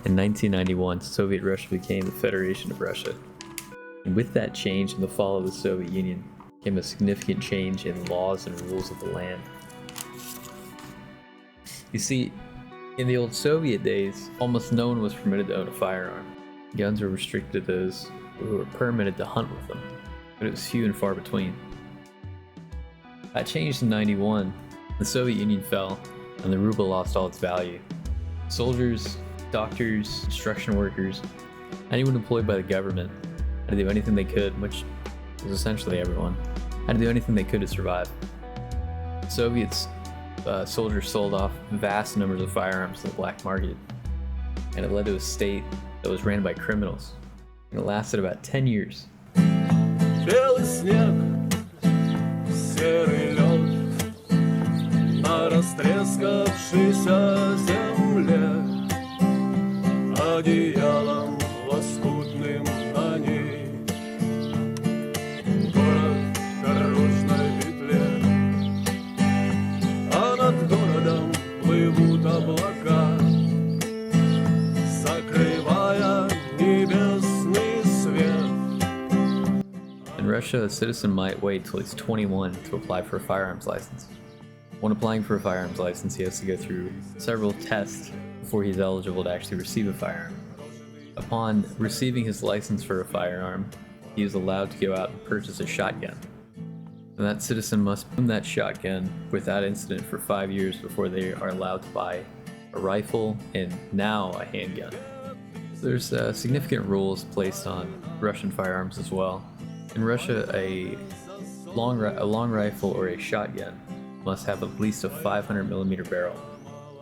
In 1991, Soviet Russia became the Federation of Russia. And with that change in the fall of the Soviet Union came a significant change in laws and rules of the land. You see, in the old Soviet days, almost no one was permitted to own a firearm. Guns were restricted to those who were permitted to hunt with them, but it was few and far between. That changed in 91. The Soviet Union fell, and the ruble lost all its value. Soldiers, doctors, construction workers, anyone employed by the government had to do anything they could, which was essentially everyone, had to do anything they could to survive. Soviets soldiers sold off vast numbers of firearms to the black market, and it led to a state that was ran by criminals. And it lasted about 10 years. Белый снег, серый лед на растрескавшейся земле, одеялом лоскутным на ней. Город в дорожной петле, а над городом плывут облака, закрывая небесный свет. In Russia, a citizen might wait till he's 21 to apply for a firearms license. When applying for a firearms license, he has to go through several tests before he's eligible to actually receive a firearm. Upon receiving his license for a firearm, he is allowed to go out and purchase a shotgun. And that citizen must own that shotgun without incident for 5 years before they are allowed to buy a rifle and now a handgun. There's significant rules placed on Russian firearms as well. In Russia, a long rifle or a shotgun must have at least a 500mm barrel.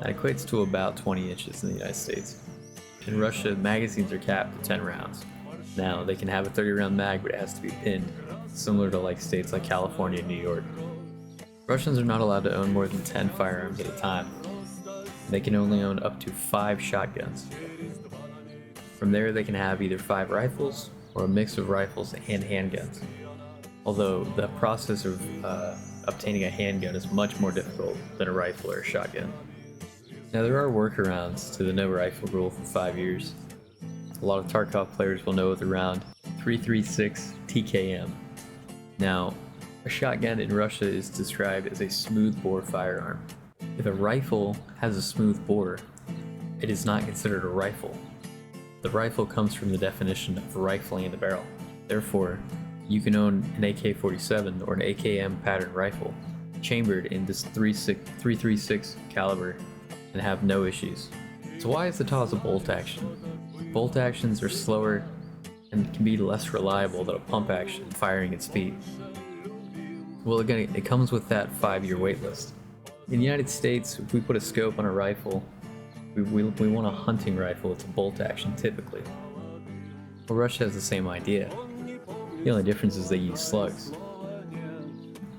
That equates to about 20 inches in the United States. In Russia, magazines are capped at 10 rounds. Now, they can have a 30-round mag, but it has to be pinned, similar to like states like California and New York. Russians are not allowed to own more than 10 firearms at a time. They can only own up to 5 shotguns. From there, they can have either 5 rifles or a mix of rifles and handguns. Although the process of obtaining a handgun is much more difficult than a rifle or a shotgun. Now, there are workarounds to the no rifle rule for 5 years. A lot of Tarkov players will know the round 336 TKM. Now, a shotgun in Russia is described as a smooth bore firearm. If a rifle has a smooth bore, it is not considered a rifle. The rifle comes from the definition of rifling in the barrel. Therefore, you can own an AK-47 or an AKM pattern rifle chambered in this 336 caliber and have no issues. So why is the TOZ a bolt action? Bolt actions are slower and can be less reliable than a pump action firing at speed. Well, again, it comes with that 5-year wait list. In the United States, if we put a scope on a rifle, we want a hunting rifle. It's a bolt action typically. Well, Russia has the same idea. The only difference is they use slugs.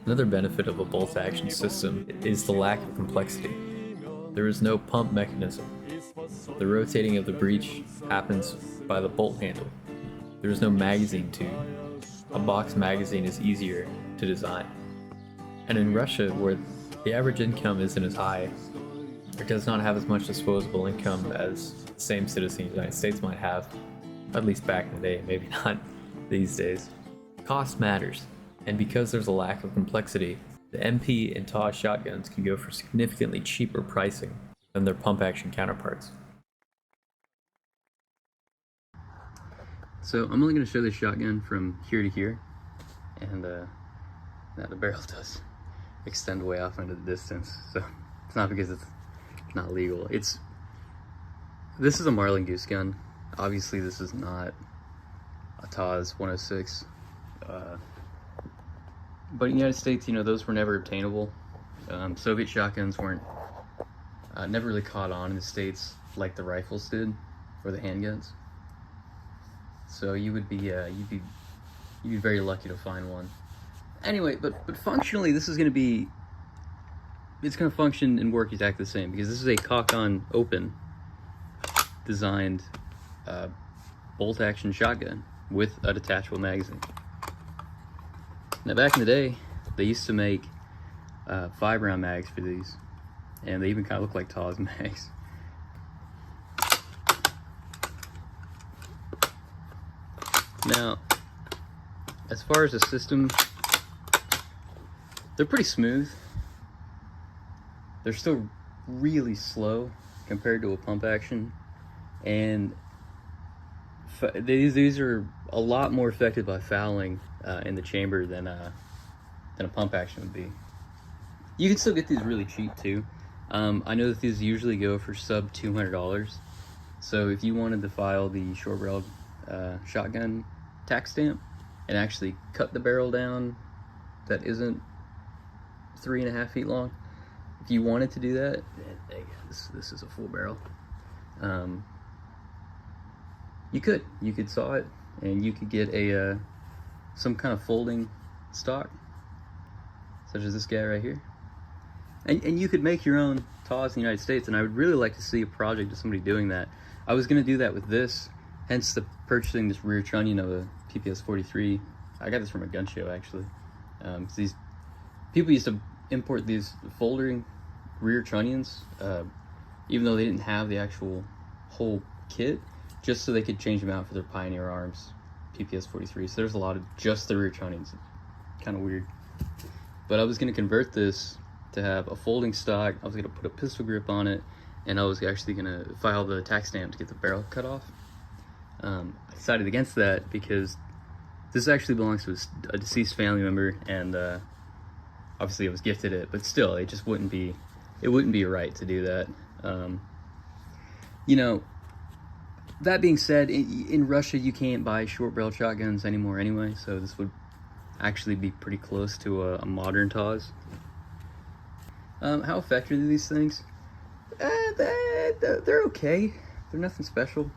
Another benefit of a bolt action system is the lack of complexity. There is no pump mechanism. The rotating of the breech happens by the bolt handle. There is no magazine tube. A box magazine is easier to design. And in Russia, where the average income isn't as high, or does not have as much disposable income as the same citizen of the United States might have, at least back in the day, maybe not these days. Cost matters, and because there's a lack of complexity, the MP and TOZ shotguns can go for significantly cheaper pricing than their pump action counterparts. So I'm only going to show this shotgun from here to here, and now the barrel does extend way off into the distance, so it's not because it's not legal. This is a Marlin goose gun. Obviously this is not a TOZ-106, but in the United States, you know, those were never obtainable. Soviet shotguns weren't never really caught on in the States like the rifles did or the handguns. So you'd be very lucky to find one. Anyway, but functionally, it's going to function and work exactly the same, because this is a cock-on open designed bolt action shotgun with a detachable magazine. Now, back in the day, they used to make 5-round mags for these, and they even kind of look like TOZ mags. Now, as far as the system, they're pretty smooth. They're still really slow compared to a pump action, and these are a lot more affected by fouling in the chamber than a pump action would be. You can still get these really cheap too. I know that these usually go for sub $200. So if you wanted to file the short barreled shotgun tax stamp and actually cut the barrel down that isn't 3.5 feet long, if you wanted to do that, this is a full barrel. You could saw it, and you could get a some kind of folding stock, such as this guy right here, and you could make your own TOZ in the United States. And I would really like to see a project of somebody doing that. I was going to do that with this, hence the purchasing this rear trunnion of a PPS 43. I got this from a gun show actually. These people used to import these folding rear trunnions, even though they didn't have the actual whole kit, just so they could change them out for their Pioneer Arms PPS 43. So there's a lot of just the rear trunnions. Kind of weird. But I was going to convert this to have a folding stock. I was going to put a pistol grip on it, and I was actually going to file the tax stamp to get the barrel cut off. I decided against that because this actually belongs to a deceased family member, and obviously I was gifted it, but still, it just wouldn't be right to do that. You know, that being said, in Russia you can't buy short barrel shotguns anymore anyway, so this would actually be pretty close to a modern TOZ. How effective are these things? They're okay. They're nothing special.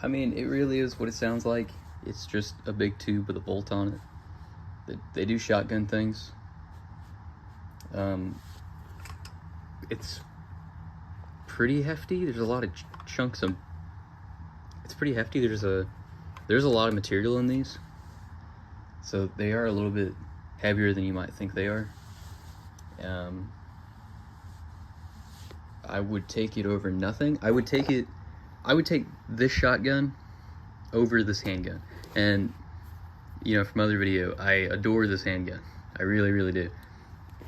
I mean, it really is what it sounds like. It's just a big tube with a bolt on it. They do shotgun things. It's pretty hefty. There's a lot of chunks of... It's pretty hefty. There's a lot of material in these. So they are a little bit heavier than you might think they are. I would take it over nothing. I would take this shotgun over this handgun. And, you know, from other video, I adore this handgun. I really, really do.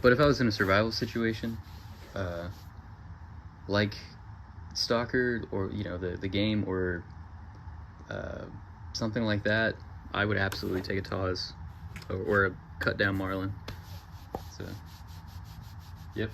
But if I was in a survival situation, like Stalker, or, you know, the game, or something like that, I would absolutely take a TOZ or a cut down Marlin. So, yep.